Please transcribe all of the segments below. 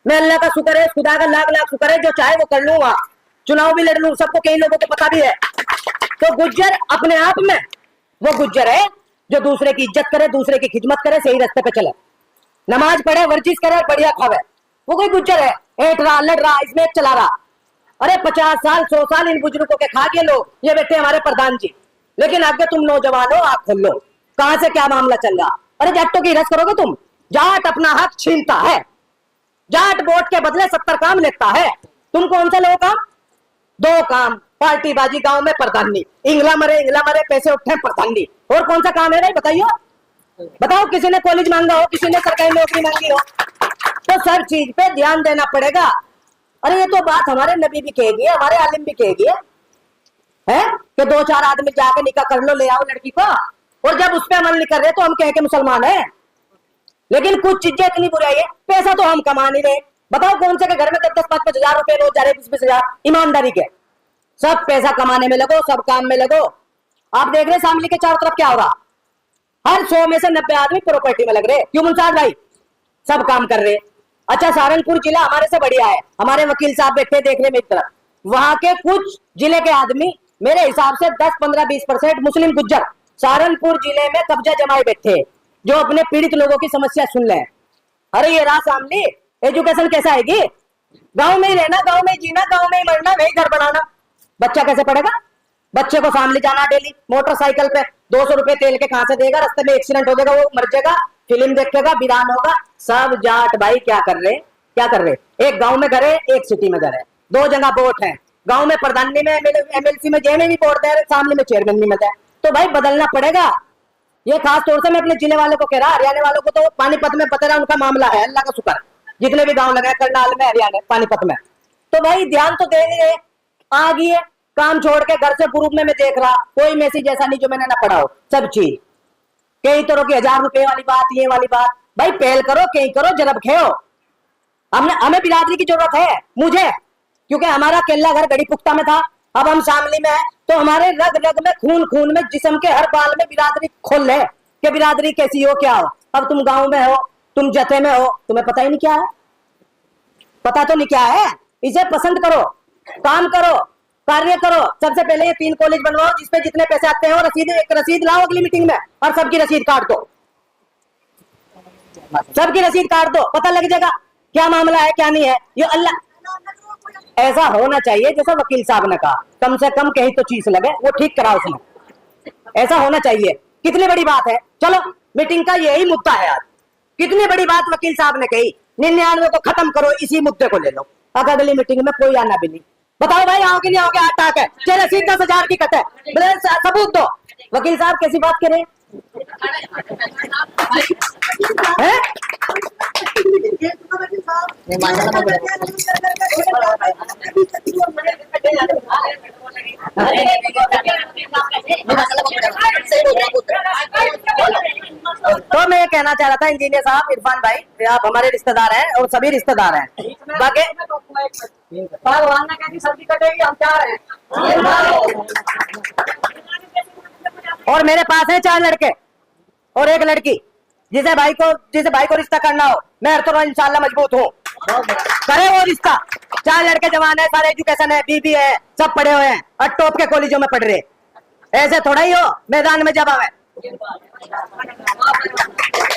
मैं अल्लाह का शुक्र है, खुदा का लाख लाख शुक्र है, जो चाहे वो कर लूंगा, चुनाव भी लड़ लूं, सबको कई लोगों को पता भी है। तो गुज्जर अपने आप में वो गुज्जर है जो दूसरे की इज्जत करे, दूसरे की खिदमत करे, सही रास्ते पे चले, नमाज पढ़े, वर्जिश करे, बढ़िया खावे। वो कोई गुज्जर है ऐठ रहा, लड़ रहा, इसमें चला रहा। अरे 50 साल 100 साल इन बुजुर्गों के खा गए लोग, ये बैठे हमारे प्रधान जी। लेकिन आगे तुम नौजवान हो, आप खोल लो कहां से क्या मामला चल रहा। अरे जाटों की रस करोगे तुम? जाट अपना हक छीनता है, जाट वोट के बदले 70 काम लेता है। तुम कौन सा लो काम? 2 काम, पार्टी बाजी, गांव में प्रधानी, इंगला मरे पैसे उठे प्रधानी। और कौन सा काम है भाई बताइए? बताओ, किसी ने कॉलेज मांगा हो, किसी ने सरकारी नौकरी मांगी हो, तो सब चीज पे ध्यान देना पड़ेगा। अरे ये तो बात हमारे नबी भी कहेगी, हमारे आलिम भी कहेगी है कि 2-4 आदमी जाके निकाह कर लो, ले आओ लड़की को। और जब उस पर अमल नहीं कर रहे तो हम कहें कि मुसलमान है। लेकिन कुछ चीजें इतनी बुराई है, पैसा तो हम कमा नहीं रहे। बताओ कौन से के घर में 10-10, 5-5 हजार रुपए रोज जा रहे, 20-20 हजार, ईमानदारी के। सब पैसा कमाने में लगो, सब काम में लगो। आप देख रहे शामली के चारों तरफ क्या हो रहा, हर 100 में से 90 आदमी प्रॉपर्टी में लग रहे। क्यों मुंसाद भाई? सब काम कर रहे। अच्छा, सहारनपुर जिला हमारे से बढ़िया है, हमारे वकील साहब बैठे देख रहे मेरी तरफ। वहां के कुछ जिले के आदमी मेरे हिसाब से 10, 15, 20% मुस्लिम गुज्जर सहारनपुर जिले में कब्जा जमाए बैठे, जो अपने पीड़ित लोगों की समस्या सुन ले। अरे ये राह सामने, एजुकेशन कैसे आएगी? गांव में ही रहना, गांव में ही जीना, गांव में ही मरना, वही घर बनाना। बच्चा कैसे पढ़ेगा? बच्चे को सामने जाना डेली मोटरसाइकिल पे, 200 रुपए तेल के कहां से देगा? रास्ते में एक्सीडेंट हो जाएगा, वो मर जाएगा, फिल्म देखेगा, वीरान होगा। सब जाट भाई क्या कर रहे, क्या कर रहे? एक गांव में घर है, एक सिटी में घर है, 2 जगह वोट है। गांव में प्रधानी में, एमएलसी में, जे में भी वोट दे, सामने में चेयरमैन भी मिलता है। तो भाई बदलना पड़ेगा। ये खास तौर से मैं अपने जिले वालों को कह रहा, हरियाणा वालों को तो पानीपत में पता रहा उनका मामला है, अल्लाह का शुक्र, जितने भी गांव लगे करनाल में, हरियाणा पानीपत में, तो भाई ध्यान तो दे नहीं रहे। आ गई है काम छोड़ के घर से ग्रुप में मैं देख रहा, कोई मैसेज ऐसा नहीं जो मैंने ना पढ़ा हो, सब चीज कई तरह की 1000 रुपए वाली बात, ये वाली बात। भाई पहल करो, कहीं करो, जरब खेओ। हमें बिरादरी की जरूरत है, मुझे, क्योंकि हमारा केला घर गड़ी पुख्ता में था, अब हम शामली में है, तो हमारे रग रग में, खून खून में, जिस्म के हर बाल में बिरादरी खोल है कि बिरादरी कैसी हो, क्या हो। अब तुम गांव में हो, तुम जथे में हो, तुम्हें पता ही नहीं क्या है, पता तो नहीं क्या है। इसे पसंद करो, काम करो, कार्य करो। सबसे पहले ये 3 कॉलेज बनवाओ जिसपे जितने पैसे आते हैं, और एक रसीद लाओ अगली मीटिंग में, और सबकी रसीद काट दो, सबकी रसीद काट दो, पता लग जाएगा क्या मामला है क्या नहीं है। ये अल्लाह, ऐसा होना चाहिए जैसा वकील साहब ने कहा, कम से कम कहीं तो चीज लगे, वो ठीक कराओ उसमें, ऐसा होना चाहिए। कितनी बड़ी बात है, चलो मीटिंग का यही मुद्दा है आज। कितनी बड़ी बात वकील साहब ने कही, 99 को खत्म करो, इसी मुद्दे को ले लो। अब अगली मीटिंग में कोई आना भी नहीं। बताओ भाई आओगे नहीं आओगे? 8 टाक है, चलो रसीद 10,000 की कट है, सबूत दो। वकील साहब कैसी बात करें हैं? तो मैं ये कहना चाह रहा था इंजीनियर साहब, इरफान भाई, आप हमारे रिश्तेदार हैं और सभी रिश्तेदार हैं। बाकी भगवान ने कैसी सब्जी कटेगी, हम क्या रहे हैं। और मेरे पास है 4 लड़के और 1 लड़की, जिसे भाई को रिश्ता करना हो, मैं हर तरह इंशाल्लाह मजबूत हूँ, करे वो रिश्ता। 4 लड़के जवान है, सारे एजुकेशन है, बीबी है, सब पढ़े हुए हैं और टॉप के कॉलेजों में पढ़ रहे। ऐसे थोड़ा ही हो मैदान में जब आवे।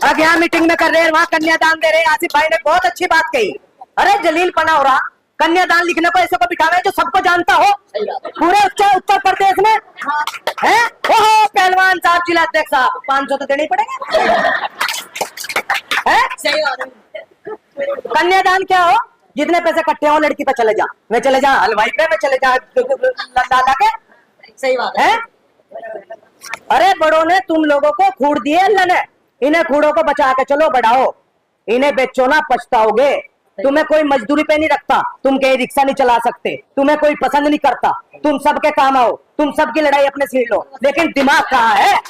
अब यहाँ मीटिंग में कर रहे हैं, वहाँ कन्यादान दे रहे हैं। आसिफ भाई ने बहुत अच्छी बात कही, अरे जलील पना हो रहा, कन्यादान लिखने को ऐसे को बिठावे जो सबको जानता हो पूरे उत्तर प्रदेश में है। ओहो पहलवान साहब, जिला अध्यक्ष साहब, 500 तो देने ही पड़ेंगे है? कन्यादान क्या हो, जितने पैसे इकट्ठे हो लड़की पे चले जा, मैं चले जा हलवाई पे, मैं चले जा लाला के, सही बात है। अरे बड़ों ने तुम लोगों को खूड़ दिए अल्लाह ने, इन्हें खूड़ों को बचा के चलो, बढ़ाओ, इन्हें बेचो ना, पछताओगे। तुम्हें कोई मजदूरी पे नहीं रखता, तुम कहीं रिक्शा नहीं चला सकते, तुम्हें कोई पसंद नहीं करता, तुम सबके काम आओ, तुम सबकी लड़ाई अपने सिर लो, लेकिन दिमाग कहाँ है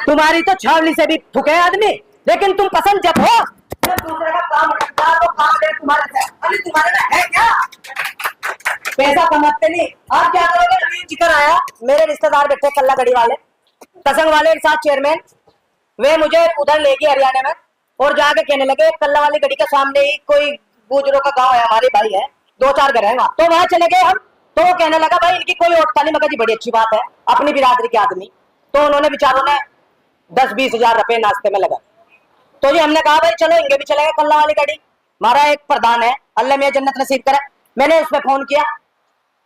तुम्हारी? तो छावनी से भी थुके आदमी, लेकिन तुम पसंद जब हो दूसरे का काम करता तो काम दे तुम्हारे से। अरे तुम्हारे में है क्या? पैसा कमाते नहीं, आप क्या करोगे? अभी जिक्र आया, मेरे रिश्तेदार बैठे कल्ला गढ़ी वाले, तसंग वाले एक साथ चेयरमैन, वे मुझे उधर ले गए हरियाणा में, और जाके कहने लगे कल्ला वाली गड़ी के सामने ही कोई गुजरों का गांव है, हमारे भाई है, 2-4 घर है वहां, तो वहां चले गए हम। तो वो कहने लगा भाई इनकी कोई औरत नहीं। मगर जी बड़ी अच्छी बात है, अपनी बिरादरी के आदमी। तो उन्होंने बेचारों ने 10-20 हजार रुपए नाश्ते में लगा। तो जी हमने कहा भाई चलो इंगे भी चलेगा कल्ला वाली गाड़ी। हमारा एक प्रधान है, अल्लाह मियां जन्नत नसीब करे, मैंने उस पर फोन किया।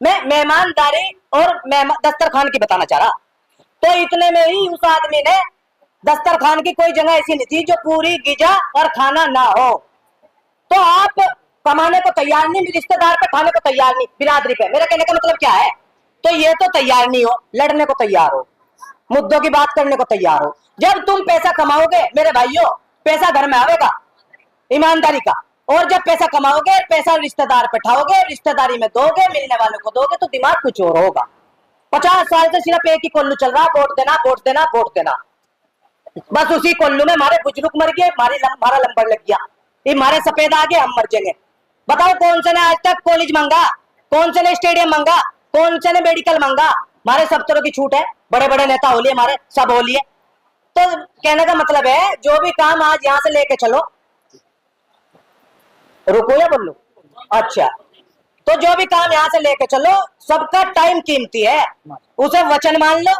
मैं मेहमानदारी और दस्तरखान की बताना चाह रहा। तो इतने में ही उस आदमी ने, दस्तरखान की कोई जगह ऐसी नहीं थी जो पूरी गिजा और खाना ना हो। तो आप कमाने को तैयार नहीं, रिश्तेदार पे खाने को तैयार नहीं, बिरादरी पे। मेरा कहने का मतलब क्या है? तो ये तो तैयार नहीं हो, लड़ने को तैयार हो, मुद्दों की बात करने को तैयार हो। जब तुम पैसा कमाओगे मेरे भाइयों, पैसा घर में आएगा ईमानदारी का। और जब पैसा कमाओगे, पैसा रिश्तेदार पे उठाओगे, रिश्तेदारी में दोगे, मिलने वालों को दोगे, तो दिमाग कुछ और होगा। 50 साल से सिर्फ एक ही कोल्लू चल रहा, वोट देना वोट देना वोट देना। बस उसी कोल्लू में हमारे बुजुर्ग मर गए, हमारा लंबर लग गया, ये हमारे सफेद आ गए, हम मर जाएंगे। बताओ कौन से ने आज तक कॉलेज मांगा, कौन से ने स्टेडियम मांगा, कौन से ने मेडिकल मांगा? हमारे सब तरह की छूट है, बड़े बड़े नेता हो लिए हमारे, सब हो लिए। तो कहने का मतलब है जो भी काम आज यहां से लेके चलो, रुको या बोलो, अच्छा, तो जो भी काम यहां से लेके चलो सबका टाइम कीमती है। उसे वचन मान लो,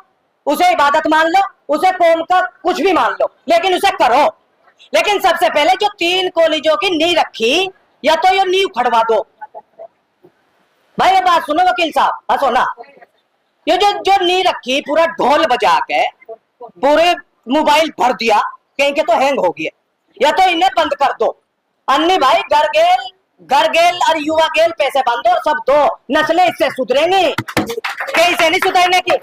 उसे इबादत मान लो, उसे कौम का कुछ भी मान लो, लेकिन उसे करो। लेकिन सबसे पहले जो 3 कॉलेजों की नींव रखी, या तो ये नींव खड़वा दो। भाई ये बात सुनो वकील साहब, हंसो ना। ये जो नींव रखी, पूरा ढोल बजा के पूरे मोबाइल भर दिया, कहीं के तो हैंग हो गया, या तो इन्हें बंद कर दो। अन्य भाई घर गेल और युवा गेल पैसे बंद और सब दो, नस्लें इससे सुधरेंगी, कहीं से नहीं सुधरने की।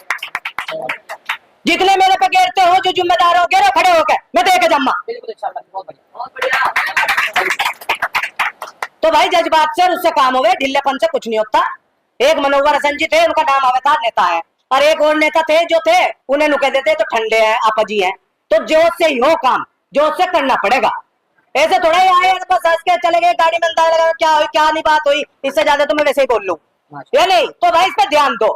जितने मेरे पे गिरते हो, जो जिम्मेदार हो, गिरो खड़े होकर, मैं देखे जम्मा। तो भाई जज्बात से उससे काम हुए, ढिल्लेपन से कुछ नहीं होता। एक मनोहर हसन जी थे, उनका नाम आवेदार नेता है, और एक और नेता थे जो थे, उन्हें नुके देते तो ठंडे हैं, आपा जी हैं। तो जोश से ही हो काम, जोश से करना पड़ेगा। ऐसे थोड़ा ही आए बस हंस के चले गए, गाड़ी में अंदाजा लगा क्या हुई क्या नहीं बात हुई, इससे ज्यादा तो मैं वैसे ही बोल लूं, ये नहीं। तो भाई इस पे ध्यान दो।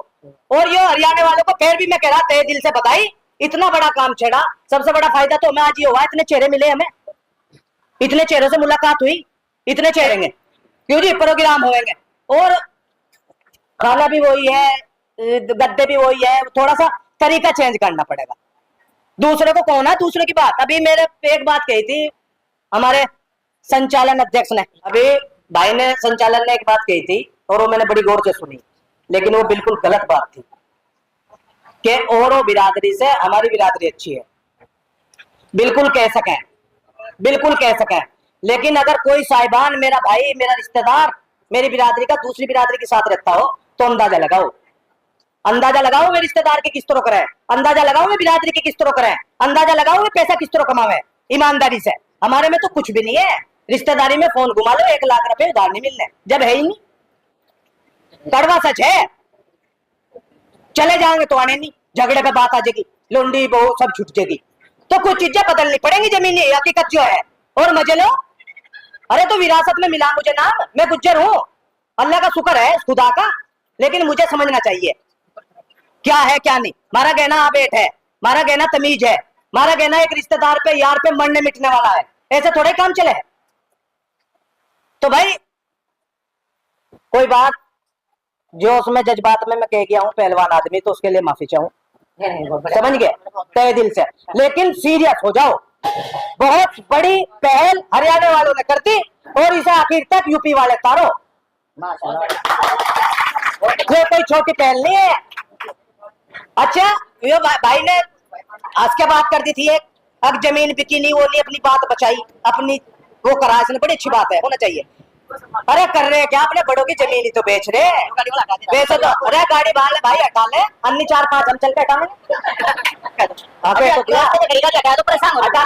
और ये हरियाणा वालों को फिर भी मैं कह रहा, तहे दिल से बताई, इतना बड़ा काम छेड़ा। सबसे बड़ा फायदा तो हमें आज ये हुआ, इतने चेहरे मिले हमें, इतने चेहरों से मुलाकात हुई, इतने चेहरे क्यों जी प्रोग्राम होंगे। और खाना भी वही है, गद्दे भी वही है, थोड़ा सा तरीका चेंज करना पड़ेगा। दूसरे को कौन है, दूसरे की बात। अभी मेरे एक बात कही थी हमारे संचालन अध्यक्ष ने, अभी भाई ने, संचालन ने एक बात कही थी, और वो मैंने बड़ी गौर से सुनी, लेकिन वो बिल्कुल गलत बात थी कि औरों बिरादरी से हमारी बिरादरी अच्छी है। बिल्कुल कह सकें, बिल्कुल कह सकें, लेकिन अगर कोई साहिबान, मेरा भाई, मेरा रिश्तेदार, मेरी बिरादरी का दूसरी बिरादरी के साथ रहता हो, तो अंदाजा लगाओ, अंदाजा लगाओ वे रिश्तेदार के किस तरह करे, अंदाजा लगाओ वे बिरादरी के किस तरह करे, अंदाजा लगाओ वे पैसा किस तरह कमावे ईमानदारी से। हमारे में तो कुछ भी नहीं है, रिश्तेदारी में फोन घुमा लो, 1 लाख रुपए उधार नहीं मिलने, जब है ही नहीं। कड़वा सच है, चले जाएंगे तो आने नहीं, झगड़े पे बात आ जाएगी, लुंडी बहू सब छुट जाएगी, तो कुछ चीजें बदलनी पड़ेंगी, जमीनी हकीकत जो है। और मजे लो, अरे तो विरासत में मिला मुझे नाम, मैं गुज्जर हूं, अल्लाह का शुक्र है खुदा का, लेकिन मुझे समझना चाहिए क्या है क्या नहीं। मारा गहना आबेट है, मारा गहना तमीज है, मारा गहना एक रिश्तेदार पे, यार पे मरने मिटने वाला है, ऐसे थोड़े काम चले। तो भाई कोई बात जो उसमें जज्बात में मैं कह गया हूं, पहलवान आदमी, तो उसके लिए माफी चाहूं, समझ गए तहे दिल से। लेकिन सीरियस हो जाओ, बहुत बड़ी पहल हरियाणा वालों ने कर दी, और इसे आखिर तक यूपी वाले तारो। ये कोई छोटी पहल नहीं है। अच्छा, ये भाई ने आज क्या बात कर दी थी, एक अब जमीन बिकी नहीं, वो नहीं अपनी बात बचाई, अपनी वो करा, इसने बड़ी अच्छी बात है, होना चाहिए। अरे कर रहे क्या, अपने बड़ों की जमीन ही तो बेच रहे, वैसे तो अरे गाड़ी बाहर ले भाई, हटा ले, अन्य 4-5 हम चल के हटा लो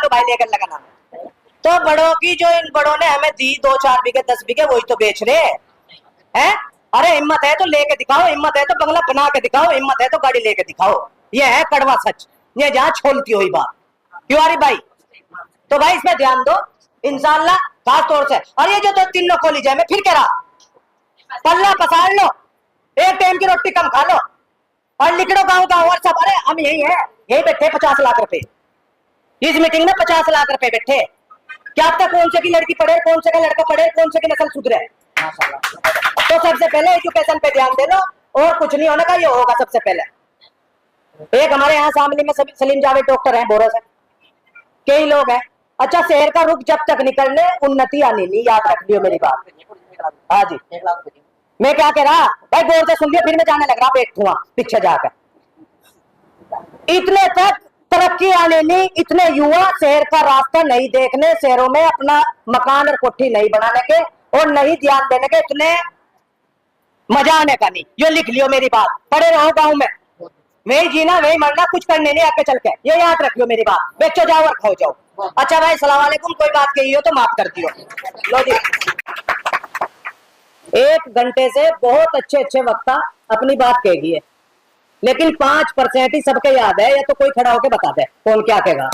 भाई, लेकर लगाना। तो बड़ों की जो इन बड़ों ने हमें दी 2-4 बीघे 10 बीघे, वही तो बेच रहे हैं। अरे हिम्मत है तो लेके दिखाओ, हिम्मत है तो बंगला बना के दिखाओ, हिम्मत है तो गाड़ी लेके दिखाओ, ये है कड़वा सच, ये जहाँ छोलती हुई बात। क्यों भाई, तो भाई इसमें ध्यान दो इंशाअल्लाह, खास तौर से। और ये जो 2-3 कॉलेज है, मैं फिर कह रहा, पल्ला पसार लो, एक टाइम की रोटी कम खा लो, और लिखड़ो गाँव गाँव और सब। अरे हम यही है, यही बैठे 50 लाख रुपए, इस मीटिंग में 50 लाख रुपए बैठे, क्या पता कौन से की लड़की पढ़े, कौन से का लड़का पढ़े, कौन से की नस्ल सुधरे। तो सबसे पहले एजुकेशन पे ध्यान दे लो, और कुछ नहीं होने का, ये होगा सबसे पहले। एक हमारे यहाँ शामली में सलीम जावेद डॉक्टर हैं, बोरो से कई लोग हैं। अच्छा, शहर का रुख जब तक निकलने उन्नति आनी नहीं, याद रख लियो मेरी बात। हाँ जी, मैं क्या कह रहा भाई, गौर से सुन लियो, फिर मैं जाने लग रहा बैठूंगा पीछे जाकर। इतने तक तरक्की आने नहीं, इतने युवा शहर का रास्ता नहीं देखने, शहरों में अपना मकान और कोठी नहीं बनाने के और नहीं ध्यान देने के, इतने मजा आने का नहीं। ये लिख लियो मेरी बात, पड़े रहो गांव में, वही जीना वही मरना, कुछ करने नहीं आके चल के, ये याद रखियो मेरी बात। बेचो जाओ और खाओ जाओ। अच्छा भाई, सलाम वालेकुम, कोई बात कही हो तो माफ कर दियो। लो जी, 1 घंटे से बहुत अच्छे अच्छे वक्ता अपनी बात कहेगी है, लेकिन 5% ही सबके याद है, या तो कोई खड़ा होके बता दे कौन क्या कहेगा।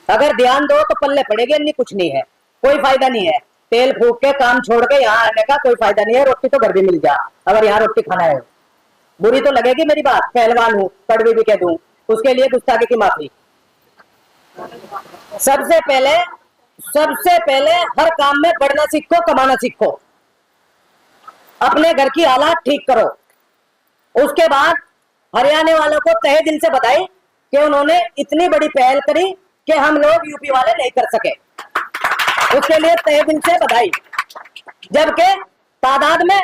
अगर ध्यान दो तो पल्ले पड़ेगी, नहीं कुछ नहीं है, कोई फायदा नहीं है। तेल फूक के काम छोड़ के यहाँ आने का कोई फायदा नहीं है। रोटी तो घर भी मिल जा, अगर यहाँ रोटी खाना है। बुरी तो लगेगी मेरी बात, पहलवान हूं, कड़वी भी कह दूं, उसके लिए गुस्ताखी की माफी। सबसे पहले हर काम में बढ़ना सीखो, कमाना सीखो, अपने घर की हालात ठीक करो। उसके बाद हरियाणा वालों को तहे दिल से बधाई कि उन्होंने इतनी बड़ी पहल करी कि हम लोग यूपी वाले नहीं कर सके, उसके लिए तहे दिल से बधाई। जबकि तादाद में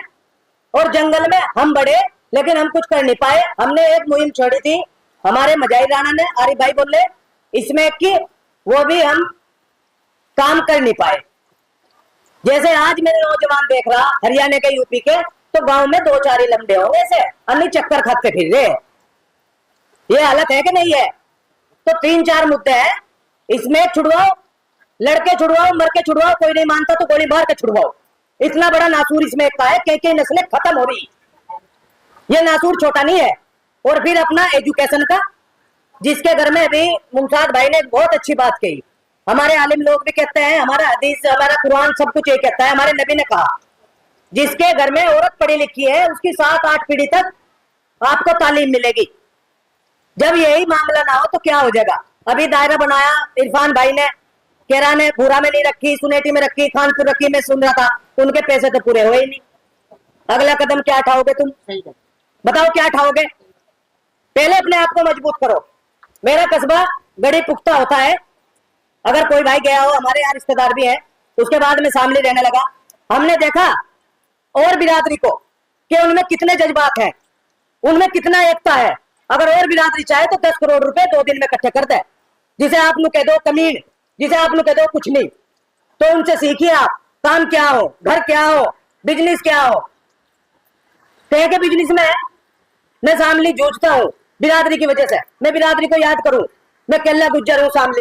और जंगल में हम बढ़े, लेकिन हम कुछ कर नहीं पाए। हमने एक मुहिम छोड़ी थी, हमारे मजाही राणा ने, आरिफ भाई बोले इसमें कि वो भी हम काम कर नहीं पाए। जैसे आज मेरे नौजवान देख रहा हरियाणा के, यूपी के, तो गांव में 2-4 ही लंबे होंगे, ऐसे अन्य चक्कर खाते फिर रहे। ये हालत है कि नहीं है? तो 3-4 मुद्दे हैं, इसमें छुड़वाओ, लड़के छुड़वाओ, मर के छुड़वाओ, कोई नहीं मानता तो गोली मार के छुड़वाओ। इतना बड़ा नासूर इसमें का है, कई नस्लें खत्म हो रही, ये नासूर छोटा नहीं है। और फिर अपना एजुकेशन का, जिसके घर में अभी मुमताज भाई ने बहुत अच्छी बात कही, हमारे आलिम लोग भी कहते हैं, हमारा हदीस, हमारा कुरान सब कुछ ये कहता है, हमारे नबी ने कहा जिसके घर में औरत पढ़ी लिखी है उसकी 7-8 पीढ़ी तक आपको तालीम मिलेगी। जब यही मामला ना हो तो क्या हो जाएगा। अभी दायरा बनाया इरफान भाई ने, केरा ने पूरा में नहीं रखी, सुनेटी में रखी, खानपुर रखी, मैं सुन रहा था, उनके पैसे तो पूरे हुए ही नहीं। अगला कदम क्या उठाओगे तुम, बताओ क्या उठाओगे? पहले अपने आप को मजबूत करो। मेरा कस्बा गड़ी पुख्ता होता है, अगर कोई भाई गया हो, हमारे यहाँ रिश्तेदार भी है, उसके बाद में सामने रहने लगा, हमने देखा और बिरादरी को कि उनमें कितने जज्बात हैं, उनमें कितना एकता है। अगर और बिरादरी चाहे तो 10 करोड़ रुपए 2 दिन में इकट्ठे कर दे। जिसे आप नु कह दो कमीन, जिसे आप नु कह दो कुछ नहीं, तो उनसे सीखिए आप, काम क्या हो, घर क्या हो, बिजनेस क्या हो। कह के बिजनेस में मैं शामली जूझता हूँ बिरादरी की वजह से। मैं बिरादरी को याद करूं, मैं केल्ला गुज्जर हूँ शामली,